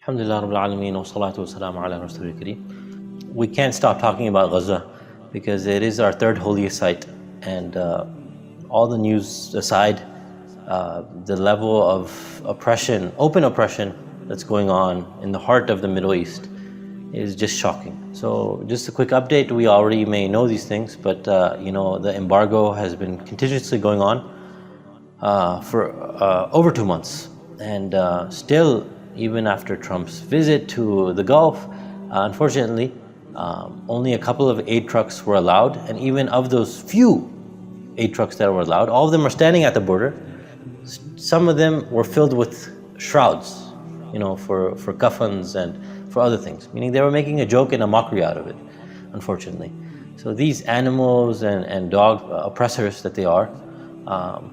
Alhamdulillah Rabbil Alameen wa salatu wa salam ala Rasulil Kareem. We can't stop talking about Gaza because it is our third holiest site, and all the news aside, the level of oppression, open oppression that's going on in the heart of the Middle East is just shocking. So just a quick update, we already may know these things, but the embargo has been continuously going on for over 2 months, and still, even after Trump's visit to the Gulf, unfortunately, only a couple of aid trucks were allowed, and even of those few aid trucks that were allowed, all of them are standing at the border. Some of them were filled with shrouds, for kaffans and for other things, meaning they were making a joke and a mockery out of it, unfortunately. So these animals and dog oppressors that they are,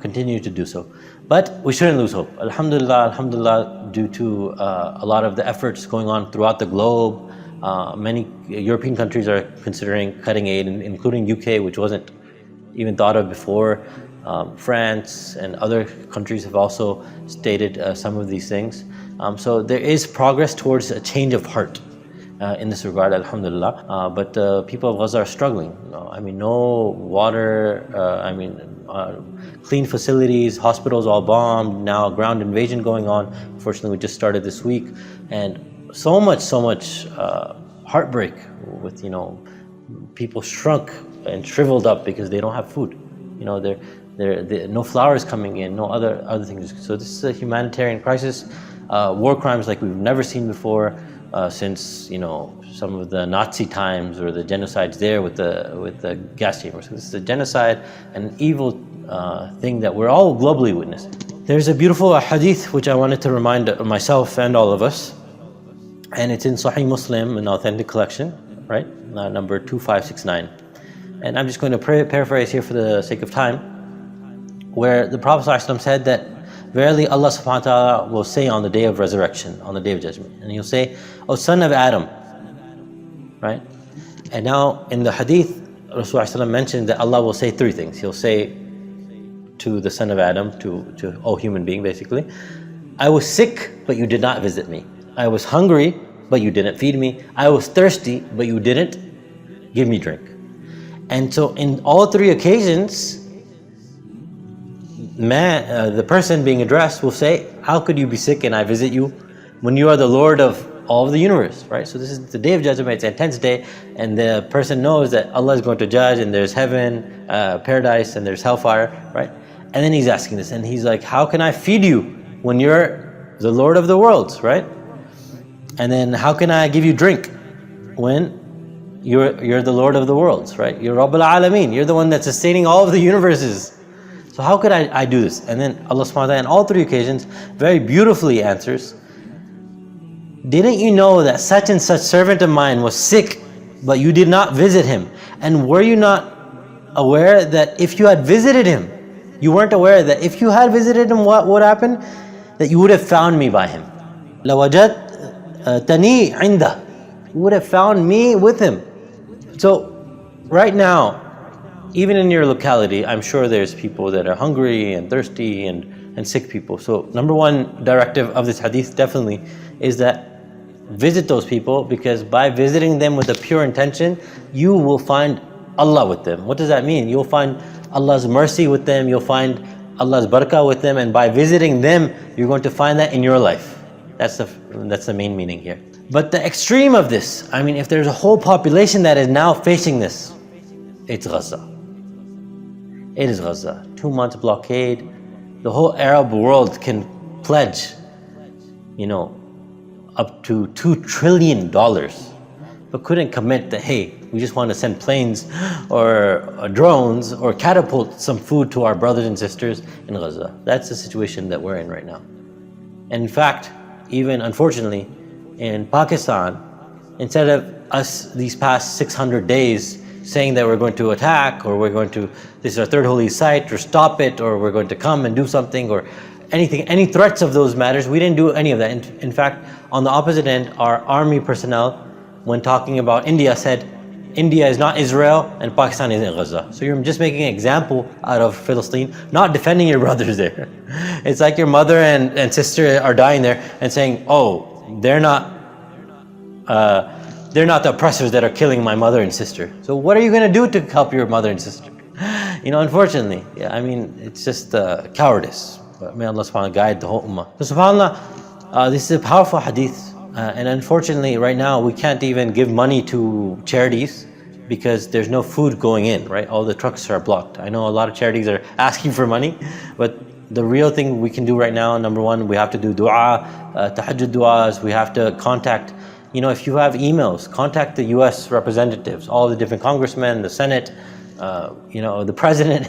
continue to do so. But we shouldn't lose hope. Alhamdulillah, due to a lot of the efforts going on throughout the globe, many European countries are considering cutting aid, including UK, which wasn't even thought of before. France and other countries have also stated some of these things. So there is progress towards a change of heart in this regard, alhamdulillah. But people of Gaza are struggling. No water, clean facilities, hospitals all bombed, now ground invasion going on. Unfortunately, we just started this week. And so much heartbreak with, people shrunk and shriveled up because they don't have food. No flowers coming in, no other things. So this is a humanitarian crisis, war crimes like we've never seen before. Since some of the Nazi times or the genocides there with the gas chambers. So this is a genocide and an evil thing that we're all globally witnessing. There's a beautiful hadith which I wanted to remind myself and all of us, and it's in Sahih Muslim, an authentic collection, right? Number 2569. And I'm just going to paraphrase here for the sake of time, where the Prophet ﷺ said that verily Allah subhanahu wa ta'ala will say on the day of resurrection, on the day of judgment, and he'll say, "O son of Adam," right? And now in the hadith, Rasulullah mentioned that Allah will say three things. He'll say to the son of Adam, to O human being basically, "I was sick, but you did not visit me. I was hungry, but you didn't feed me. I was thirsty, but you didn't give me drink." And so in all three occasions, the person being addressed will say, "How could you be sick and I visit you when you are the Lord of all of the universe?" Right? So this is the day of judgment. It's an intense day, and the person knows that Allah is going to judge, and there's heaven, paradise, and there's hellfire, right? And then he's asking this, and he's like, "How can I feed you when you're the Lord of the worlds?" Right? And then, "How can I give you drink when you're the Lord of the worlds?" Right? You're Rabbul Alameen. You're the one that's sustaining all of the universes. So how could I do this? And then Allah subhanahu wa ta'ala, in all three occasions, very beautifully answers, "Didn't you know that such and such servant of mine was sick, but you did not visit him? And were you not aware that if you had visited him, you weren't aware that if you had visited him, what would happen? That you would have found me by him. لَوَجَدْتَنِي عِنْدَهُ." You would have found me with him. So right now, even in your locality, I'm sure there's people that are hungry and thirsty and sick people. So number one directive of this hadith definitely is that visit those people, because by visiting them with a pure intention, you will find Allah with them. What does that mean? You'll find Allah's mercy with them, you'll find Allah's barakah with them, and by visiting them, you're going to find that in your life. That's the main meaning here. But the extreme of this, if there's a whole population that is now facing this, it's Gaza. It is Gaza. 2 months blockade. The whole Arab world can pledge, up to $2 trillion, but couldn't commit that, hey, we just want to send planes or drones or catapult some food to our brothers and sisters in Gaza. That's the situation that we're in right now. And in fact, even unfortunately, in Pakistan, instead of us these past 600 days saying that we're going to attack, or this is our third holy site, or stop it, or we're going to come and do something, or anything, any threats of those matters, we didn't do any of that. In fact, on the opposite end, our army personnel, when talking about India, said India is not Israel and Pakistan isn't Gaza. So you're just making an example out of Palestine, not defending your brothers there. It's like your mother and sister are dying there and saying, "Oh, they're not the oppressors that are killing my mother and sister. So what are you going to do to help your mother and sister? Unfortunately, yeah, I mean, it's just cowardice. But may Allah subhanahu wa ta'ala guide the whole ummah. So subhanAllah, this is a powerful hadith. And unfortunately, right now, we can't even give money to charities because there's no food going in, right? All the trucks are blocked. I know a lot of charities are asking for money, but the real thing we can do right now, number one, we have to do dua, tahajjud du'as. We have to contact, if you have emails, contact the US representatives, all the different congressmen, the Senate, the president,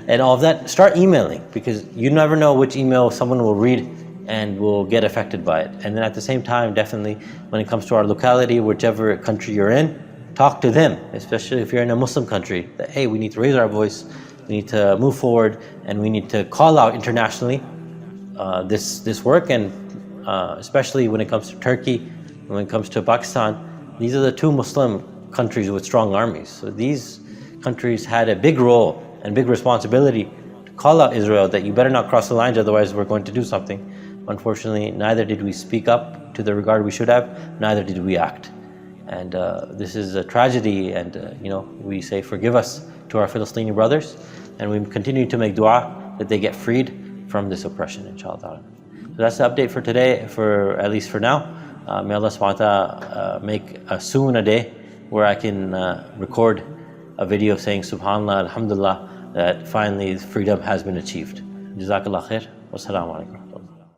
and all of that. Start emailing, because you never know which email someone will read and will get affected by it. And then at the same time, definitely, when it comes to our locality, whichever country you're in, talk to them, especially if you're in a Muslim country, that, hey, we need to raise our voice, we need to move forward, and we need to call out internationally this work, and especially when it comes to Turkey, when it comes to Pakistan. These are the two Muslim countries with strong armies. So these countries had a big role and big responsibility to call out Israel that you better not cross the lines, otherwise we're going to do something. Unfortunately, neither did we speak up to the regard we should have, neither did we act. And this is a tragedy, and we say forgive us to our Palestinian brothers, and we continue to make dua that they get freed from this oppression, inshallah. So that's the update for today, at least for now. May Allah subhanahu wa ta'ala make soon a day where I can record a video saying subhanallah, alhamdulillah, that finally freedom has been achieved. Jazakallah khair. Wassalamu alaikum.